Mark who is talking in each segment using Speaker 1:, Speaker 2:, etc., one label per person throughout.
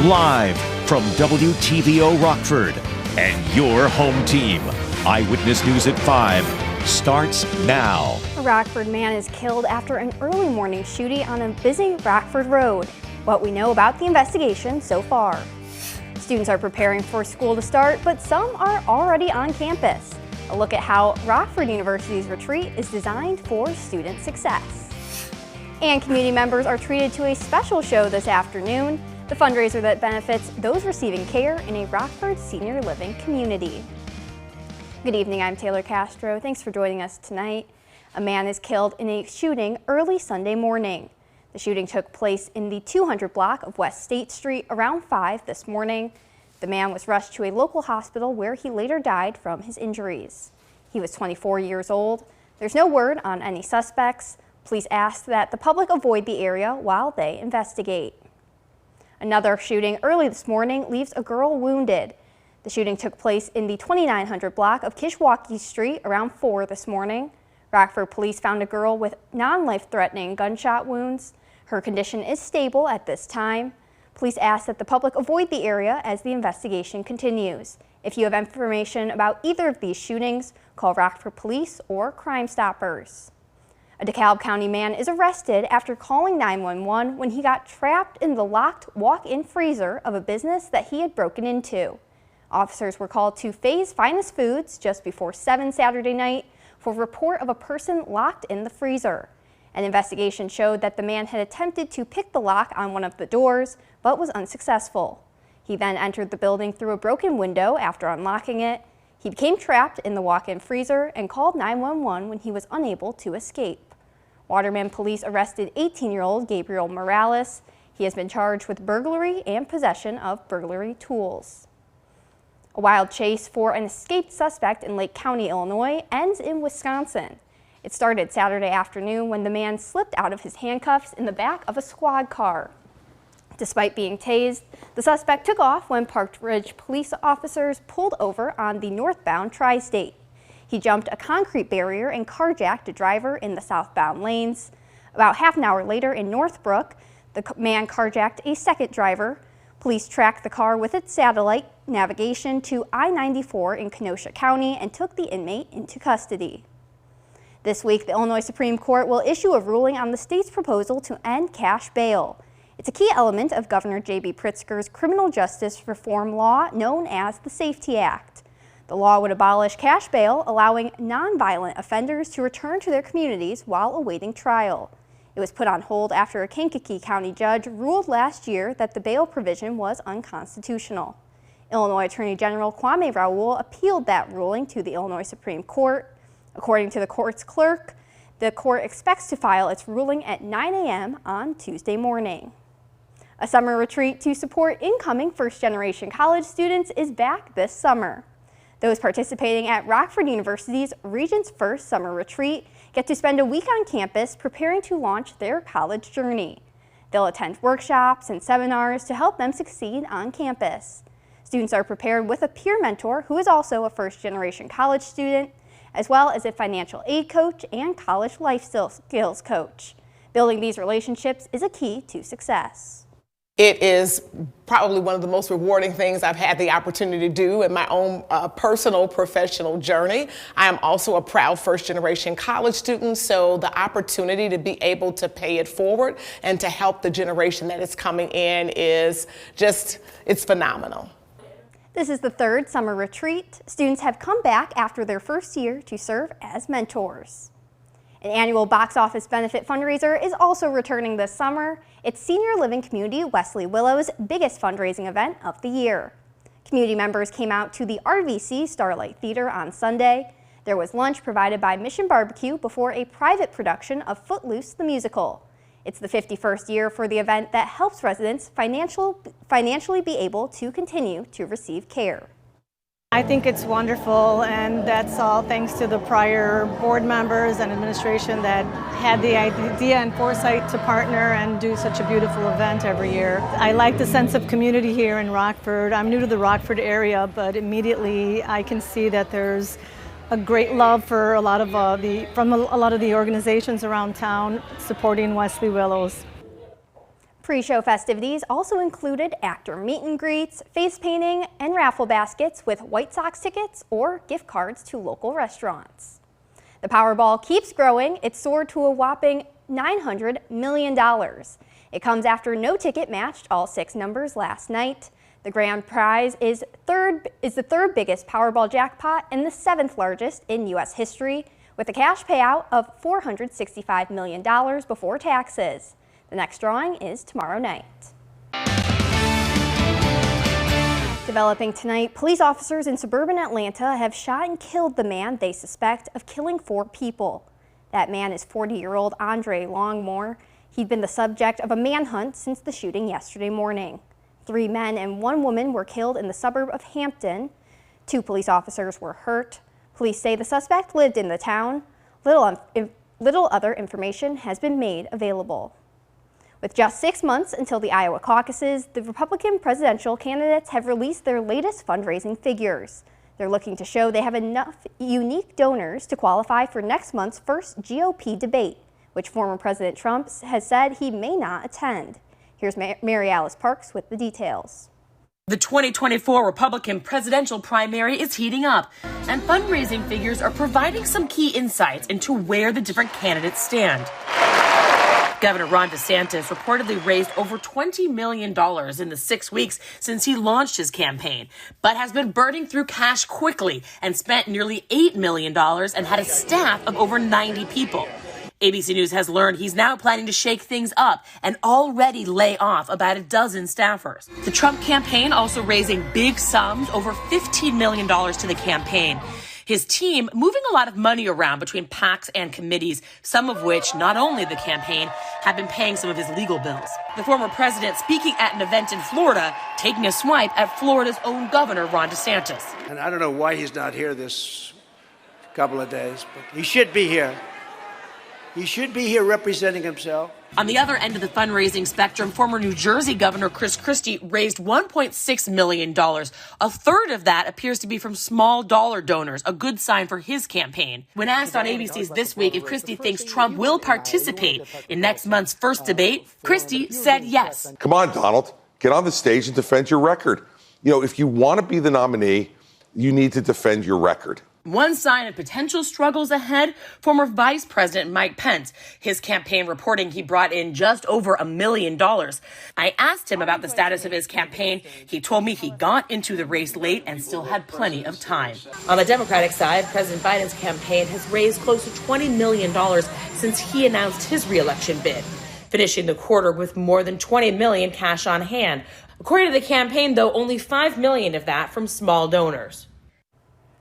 Speaker 1: Live from WTVO Rockford and your home team. Eyewitness News at 5 starts now.
Speaker 2: A Rockford man is killed after an early morning shooting on a busy Rockford road. What we know about the investigation so far. Students are preparing for school to start, but some are already on campus. A look at how Rockford University's retreat is designed for student success. And community members are treated to a special show this afternoon, the fundraiser that benefits those receiving care in a Rockford senior living community. Good evening, I'm Taylor Castro. Thanks for joining us tonight. A man is killed in a shooting early Sunday morning. The shooting took place in the 200 block of West State Street around 5 this morning. The man was rushed to a local hospital where he later died from his injuries. He was 24 years old. There's no word on any suspects. Police asked that the public avoid the area while they investigate. Another shooting early this morning leaves a girl wounded. The shooting took place in the 2900 block of Kishwaukee Street around 4 this morning. Rockford police found a girl with non-life-threatening gunshot wounds. Her condition is stable at this time. Police ask that the public avoid the area as the investigation continues. If you have information about either of these shootings, call Rockford Police or Crime Stoppers. A DeKalb County man is arrested after calling 911 when he got trapped in the locked walk-in freezer of a business that he had broken into. Officers were called to Faye's Finest Foods just before 7 Saturday night for a report of a person locked in the freezer. An investigation showed that the man had attempted to pick the lock on one of the doors, but was unsuccessful. He then entered the building through a broken window after unlocking it. He became trapped in the walk-in freezer and called 911 when he was unable to escape. Waterman police arrested 18-year-old Gabriel Morales. He has been charged with burglary and possession of burglary tools. A wild chase for an escaped suspect in Lake County, Illinois, ends in Wisconsin. It started Saturday afternoon when the man slipped out of his handcuffs in the back of a squad car. Despite being tased, the suspect took off when Park Ridge police officers pulled over on the northbound tri-state. He jumped a concrete barrier and carjacked a driver in the southbound lanes. About half an hour later in Northbrook, the man carjacked a second driver. Police tracked the car with its satellite navigation to I-94 in Kenosha County and took the inmate into custody. This week, the Illinois Supreme Court will issue a ruling on the state's proposal to end cash bail. It's a key element of Governor J.B. Pritzker's criminal justice reform law known as the SAFETY Act. The law would abolish cash bail, allowing nonviolent offenders to return to their communities while awaiting trial. It was put on hold after a Kankakee County judge ruled last year that the bail provision was unconstitutional. Illinois Attorney General Kwame Raoul appealed that ruling to the Illinois Supreme Court. According to the court's clerk, the court expects to file its ruling at 9 a.m. on Tuesday morning. A summer retreat to support incoming first-generation college students is back this summer. Those participating at Rockford University's Regents First Summer Retreat get to spend a week on campus preparing to launch their college journey. They'll attend workshops and seminars to help them succeed on campus. Students are prepared with a peer mentor who is also a first-generation college student, as well as a financial aid coach and college life skills coach. Building these relationships is a key to success.
Speaker 3: It is probably one of the most rewarding things I've had the opportunity to do in my own personal professional journey. I am also a proud first-generation college student, so the opportunity to be able to pay it forward and to help the generation that is coming in is just, it's phenomenal.
Speaker 2: This is the third summer retreat. Students have come back after their first year to serve as mentors. An annual box office benefit fundraiser is also returning this summer. It's senior living community Wesley Willow's biggest fundraising event of the year. Community members came out to the RVC Starlight Theater on Sunday. There was lunch provided by Mission Barbecue before a private production of Footloose the Musical. It's the 51st year for the event that helps residents financially be able to continue to receive care.
Speaker 4: I think it's wonderful, and that's all thanks to the prior board members and administration that had the idea and foresight to partner and do such a beautiful event every year. I like the sense of community here in Rockford. I'm new to the Rockford area, but immediately I can see that there's a great love for a lot of the organizations around town supporting Wesley Willows.
Speaker 2: Pre-show festivities also included actor meet and greets, face painting, and raffle baskets with White Sox tickets or gift cards to local restaurants. The Powerball keeps growing. It soared to a whopping $900 million. It comes after no ticket matched all 6 numbers last night. The grand prize is the third biggest Powerball jackpot and the 7th largest in U.S. history, with a cash payout of $465 million before taxes. The next drawing is tomorrow night. Developing tonight, police officers in suburban Atlanta have shot and killed the man they suspect of killing 4 people. That man is 40-year-old Andre Longmore. He'd been the subject of a manhunt since the shooting yesterday morning. 3 men and 1 woman were killed in the suburb of Hampton. 2 police officers were hurt. Police say the suspect lived in the town. Little other information has been made available. With just 6 months until the Iowa caucuses, the Republican presidential candidates have released their latest fundraising figures. They're looking to show they have enough unique donors to qualify for next month's first GOP debate, which former President Trump has said he may not attend. Here's Mary Alice Parks with the details.
Speaker 5: The 2024 Republican presidential primary is heating up, and fundraising figures are providing some key insights into where the different candidates stand. Governor Ron DeSantis reportedly raised over $20 million in the 6 weeks since he launched his campaign, but has been burning through cash quickly and spent nearly $8 million and had a staff of over 90 people. ABC News has learned he's now planning to shake things up and already lay off about a dozen staffers. The Trump campaign also raising big sums, over $15 million to the campaign. His team moving a lot of money around between PACs and committees, some of which, not only the campaign, have been paying some of his legal bills. The former president speaking at an event in Florida, taking a swipe at Florida's own governor, Ron DeSantis.
Speaker 6: And I don't know why he's not here this couple of days, but he should be here. He should be here representing himself.
Speaker 5: On the other end of the fundraising spectrum, former New Jersey Governor Chris Christie raised $1.6 million. A third of that appears to be from small dollar donors, a good sign for his campaign. When asked on ABC's This Week if Christie thinks Trump will participate in next month's first debate, Christie said yes.
Speaker 7: Come on, Donald, get on the stage and defend your record. You know, if you want to be the nominee, you need to defend your record.
Speaker 5: One sign of potential struggles ahead, former Vice President Mike Pence. His campaign reporting he brought in just over $1 million. I asked him about the status of his campaign. He told me he got into the race late and still had plenty of time. On the Democratic side, President Biden's campaign has raised close to $20 million since he announced his re-election bid, finishing the quarter with more than $20 million cash on hand. According to the campaign, though, only $5 million of that from small donors.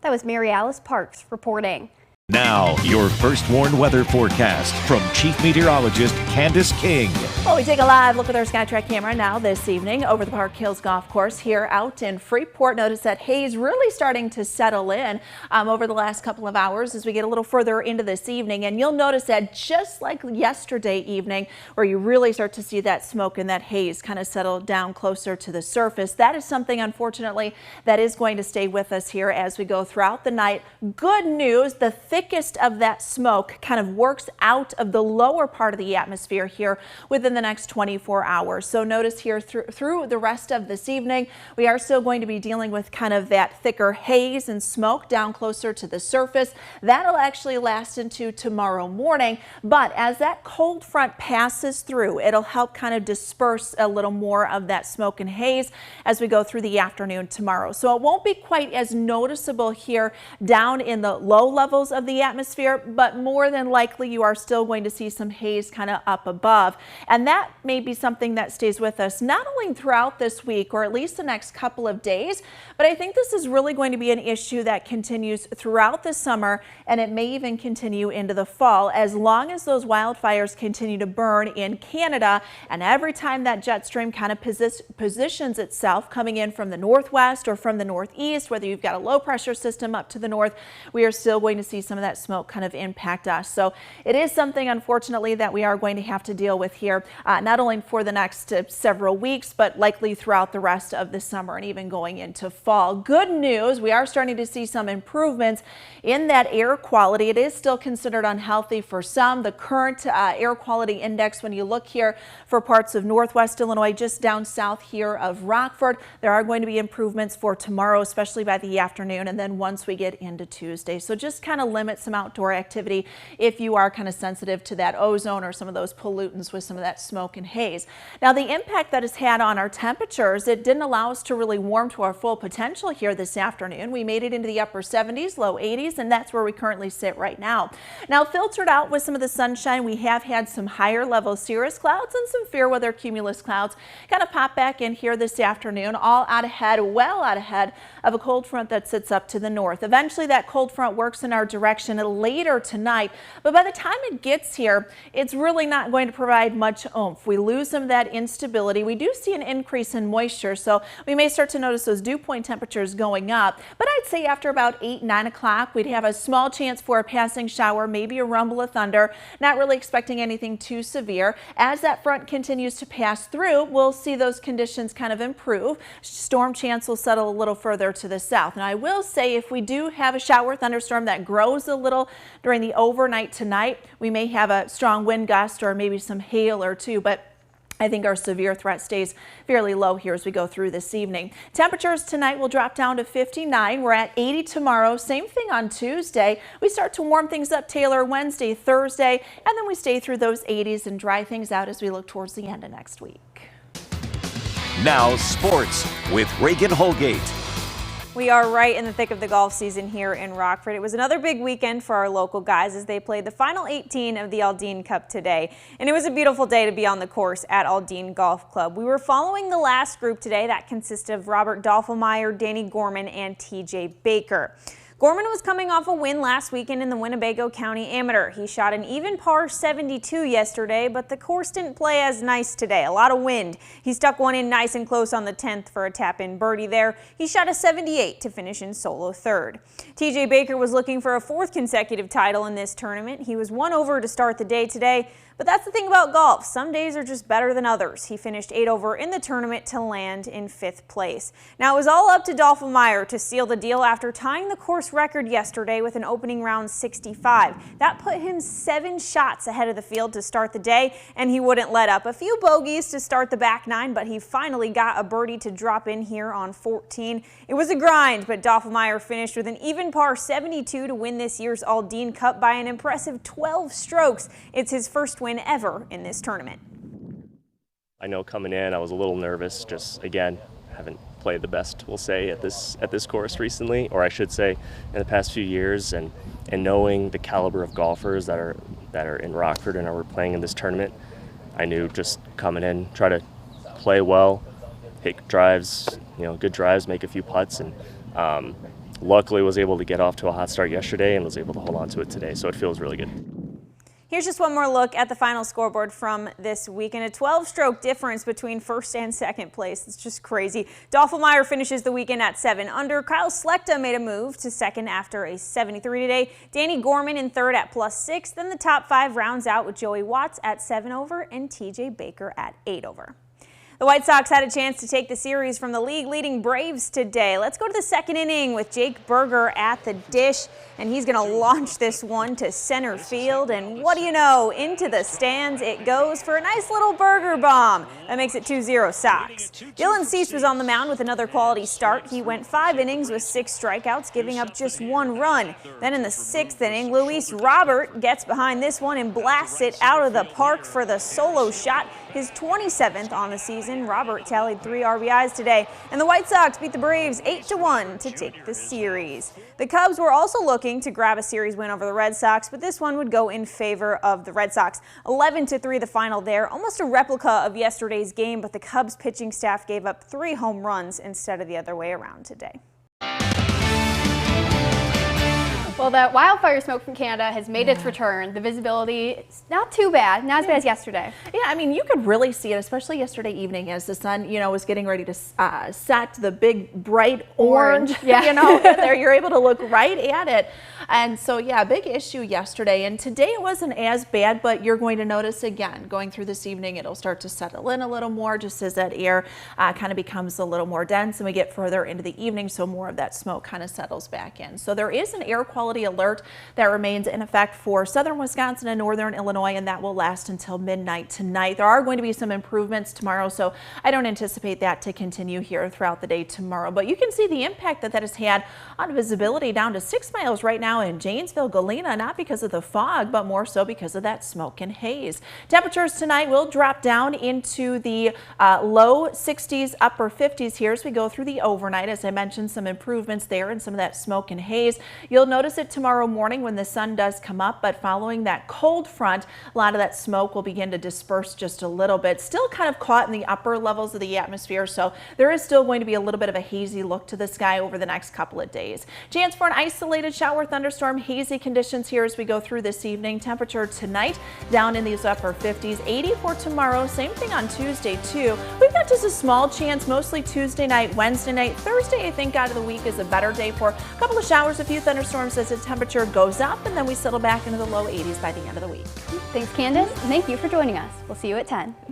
Speaker 2: That was Mary Alice Parks reporting.
Speaker 1: Now, your First Warn weather forecast from Chief Meteorologist Candace King.
Speaker 8: Well, we take a live look with our SkyTrack camera now this evening over the Park Hills Golf Course here out in Freeport. Notice that haze really starting to settle in over the last couple of hours as we get a little further into this evening. And you'll notice that just like yesterday evening, where you really start to see that smoke and that haze kind of settle down closer to the surface. That is something, unfortunately, that is going to stay with us here as we go throughout the night. Good news, the thickest of that smoke kind of works out of the lower part of the atmosphere here within the next 24 hours. So notice here through the rest of this evening, we are still going to be dealing with kind of that thicker haze and smoke down closer to the surface. That'll actually last into tomorrow morning. But as that cold front passes through, it'll help kind of disperse a little more of that smoke and haze as we go through the afternoon tomorrow. So it won't be quite as noticeable here down in the low levels of the atmosphere, but more than likely you are still going to see some haze kind of up above. And that may be something that stays with us not only throughout this week or at least the next couple of days, but I think this is really going to be an issue that continues throughout the summer, and it may even continue into the fall as long as those wildfires continue to burn in Canada. And every time that jet stream kind of positions itself coming in from the northwest or from the northeast, whether you've got a low pressure system up to the north, we are still going to see some some of that smoke kind of impact us. So it is something, unfortunately, that we are going to have to deal with here, not only for the next several weeks, but likely throughout the rest of the summer and even going into fall. Good news, we are starting to see some improvements in that air quality. It is still considered unhealthy for some. The current air quality index, when you look here for parts of northwest Illinois, just down south here of Rockford, there are going to be improvements for tomorrow, especially by the afternoon, and then once we get into Tuesday. So just kind of limit some outdoor activity if you are kind of sensitive to that ozone or some of those pollutants with some of that smoke and haze. Now, the impact that it's had on our temperatures, it didn't allow us to really warm to our full potential here this afternoon. We made it into the upper 70s, low 80s, and that's where we currently sit right now. Now, filtered out with some of the sunshine, we have had some higher level cirrus clouds and some fair weather cumulus clouds kind of pop back in here this afternoon, all out ahead, well out ahead of a cold front that sits up to the north. Eventually, that cold front works in our direction later tonight, but by the time it gets here, it's really not going to provide much oomph. We lose some of that instability. We do see an increase in moisture, so we may start to notice those dew point temperatures going up, but I'd say after about 8, 9 o'clock, we'd have a small chance for a passing shower, maybe a rumble of thunder. Not really expecting anything too severe. As that front continues to pass through, we'll see those conditions kind of improve. Storm chance will settle a little further to the south. And I will say, if we do have a shower thunderstorm that grows a little during the overnight tonight, we may have a strong wind gust or maybe some hail or two, but I think our severe threat stays fairly low here as we go through this evening. Temperatures tonight will drop down to 59. We're at 80 tomorrow. Same thing on Tuesday. We start to warm things up, Taylor, Wednesday, Thursday, and then we stay through those 80s and dry things out as we look towards the end of next week.
Speaker 1: Now sports with Reagan Holgate.
Speaker 9: We are right in the thick of the golf season here in Rockford. It was another big weekend for our local guys as they played the final 18 of the Aldine Cup today. And it was a beautiful day to be on the course at Aldine Golf Club. We were following the last group today that consisted of Robert Dolfelmeyer, Danny Gorman, and TJ Baker. Gorman was coming off a win last weekend in the Winnebago County Amateur. He shot an even par 72 yesterday, but the course didn't play as nice today. A lot of wind. He stuck one in nice and close on the 10th for a tap-in birdie there. He shot a 78 to finish in solo third. TJ Baker was looking for a 4th consecutive title in this tournament. He was 1 over to start the day today. But that's the thing about golf. Some days are just better than others. He finished 8 over in the tournament to land in 5th place. Now, it was all up to Dolfelmeyer to seal the deal after tying the course record yesterday with an opening round 65. That put him 7 shots ahead of the field to start the day, and he wouldn't let up. A few bogeys to start the back 9, but he finally got a birdie to drop in here on 14. It was a grind, but Dolfelmeyer finished with an even par 72 to win this year's Aldine Cup by an impressive 12 strokes. It's his first win ever in this tournament.
Speaker 10: I know coming in I was a little nervous, just again haven't played the best, we'll say, at this course recently, or I should say in the past few years, and knowing the caliber of golfers that are in Rockford and are playing in this tournament, I knew just coming in, try to play well, hit drives, good drives, make a few putts, and luckily was able to get off to a hot start yesterday and was able to hold on to it today, so it feels really good.
Speaker 9: Here's just one more look at the final scoreboard from this weekend. A 12-stroke difference between first and second place. It's just crazy. Dolfelmeyer finishes the weekend at 7 under. Kyle Slechta made a move to second after a 73 today. Danny Gorman in third at +6. Then the top 5 rounds out with Joey Watts at 7 over and TJ Baker at 8 over. The White Sox had a chance to take the series from the league-leading Braves today. Let's go to the second inning with Jake Berger at the dish, and he's going to launch this one to center field, and what do you know, into the stands it goes for a nice little Berger bomb. That makes it 2-0 Sox. Dylan Cease was on the mound with another quality start. He went 5 innings with 6 strikeouts, giving up just 1 run. Then in the 6th inning, Luis Robert gets behind this one and blasts it out of the park for the solo shot, his 27th on the season. Robert tallied 3 RBIs today, and the White Sox beat the Braves 8-1 to take the series. The Cubs were also looking to grab a series win over the Red Sox, but this one would go in favor of the Red Sox. 11-3 the final there, almost a replica of yesterday's game, but the Cubs pitching staff gave up 3 home runs instead of the other way around today.
Speaker 2: Well, the wildfire smoke from Canada has made its return. The visibility is not too bad, not as bad as yesterday.
Speaker 8: Yeah, I mean, you could really see it, especially yesterday evening as the sun, was getting ready to set the big bright orange,
Speaker 2: Yeah.
Speaker 8: there. You're able to look right at it. And so, yeah, big issue yesterday. And today it wasn't as bad, but you're going to notice again, going through this evening, it'll start to settle in a little more just as that air kind of becomes a little more dense and we get further into the evening, so more of that smoke kind of settles back in. So there is an air quality alert that remains in effect for southern Wisconsin and northern Illinois, and that will last until midnight tonight. There are going to be some improvements tomorrow, so I don't anticipate that to continue here throughout the day tomorrow. But you can see the impact that has had on visibility down to 6 miles right now in Janesville, Galena, not because of the fog, but more so because of that smoke and haze. Temperatures tonight will drop down into the low 60s, upper 50s here as we go through the overnight. As I mentioned, some improvements there and some of that smoke and haze. You'll notice it tomorrow morning when the sun does come up, but following that cold front, a lot of that smoke will begin to disperse just a little bit. Still kind of caught in the upper levels of the atmosphere, so there is still going to be a little bit of a hazy look to the sky over the next couple of days. Chance for an isolated shower, thunderstorm, hazy conditions here as we go through this evening. Temperature tonight down in these upper 50s, 80 for tomorrow. Same thing on Tuesday too. We've got just a small chance, mostly Tuesday night, Wednesday night. Thursday, I think, out of the week is a better day for a couple of showers, a few thunderstorms as the temperature goes up, and then we settle back into the low 80s by the end of the week.
Speaker 2: Thanks, Candace. Thank you for joining us. We'll see you at 10.